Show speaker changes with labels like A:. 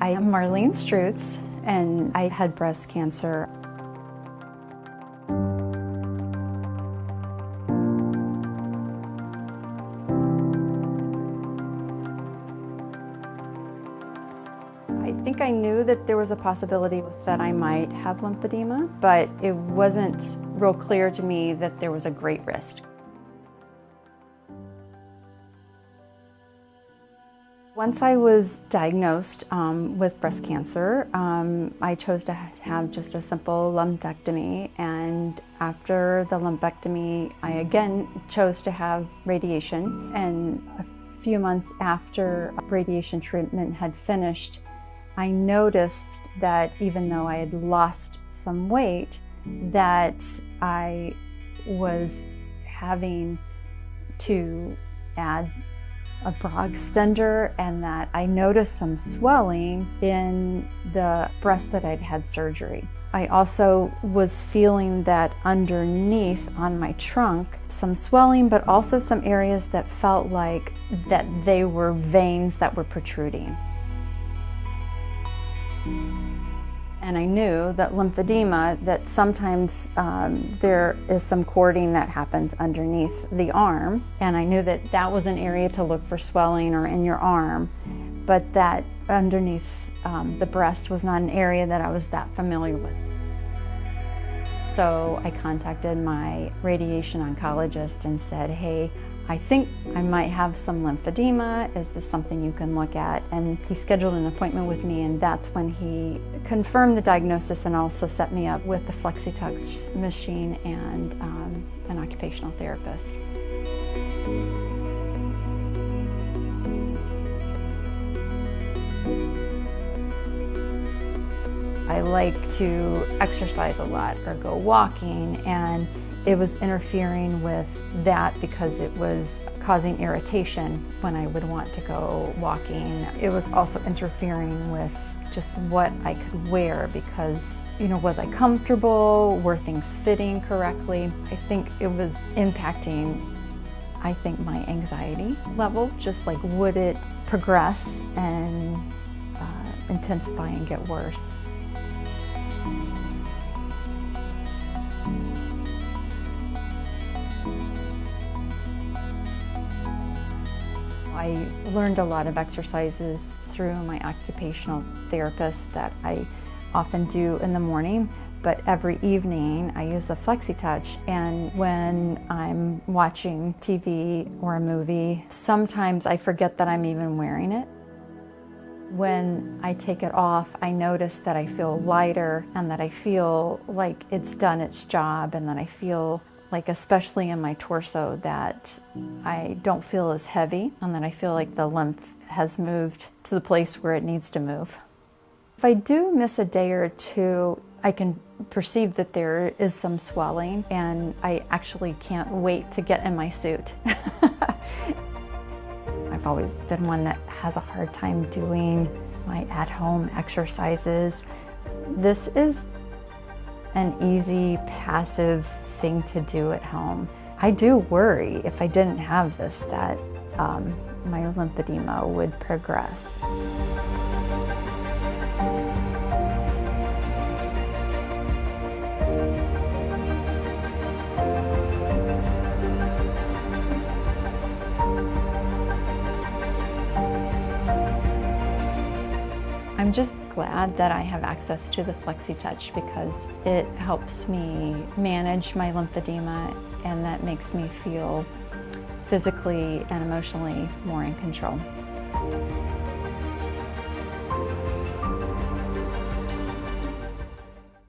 A: I am Marlene Strutz, and I had breast cancer. I think I knew that there was a possibility that I might have lymphedema, but it wasn't real clear to me that there was a great risk. Once I was diagnosed with breast cancer, I chose to have just a simple lumpectomy, and after the lumpectomy, I again chose to have radiation. And a few months after radiation treatment had finished, I noticed that even though I had lost some weight, that I was having to add a bra extender, and that I noticed some swelling in the breast that I'd had surgery. I also was feeling that underneath on my trunk, some swelling, but also some areas that felt like that they were veins that were protruding. And I knew that lymphedema, that sometimes there is some cording that happens underneath the arm, and I knew that that was an area to look for swelling or in your arm, but that underneath the breast was not an area that I was that familiar with. So I contacted my radiation oncologist and said, hey, I think I might have some lymphedema. Is this something you can look at? And he scheduled an appointment with me, and that's when he confirmed the diagnosis and also set me up with the Flexitouch machine and an occupational therapist. I like to exercise a lot or go walking, and it was interfering with that because it was causing irritation when I would want to go walking. It was also interfering with just what I could wear because, was I comfortable? Were things fitting correctly? I think it was impacting, my anxiety level. Just like, would it progress and intensify and get worse? I learned a lot of exercises through my occupational therapist that I often do in the morning, but every evening I use the Flexitouch, and when I'm watching TV or a movie, sometimes I forget that I'm even wearing it. When I take it off, I notice that I feel lighter and that I feel like it's done its job, and that I feel like, especially in my torso, that I don't feel as heavy, and that I feel like the lymph has moved to the place where it needs to move. If I do miss a day or two, I can perceive that there is some swelling, and I actually can't wait to get in my suit. I've always been one that has a hard time doing my at-home exercises. This is an easy, passive thing to do at home. I do worry if I didn't have this that my lymphedema would progress. I'm just glad that I have access to the Flexitouch because it helps me manage my lymphedema, and that makes me feel physically and emotionally more in control.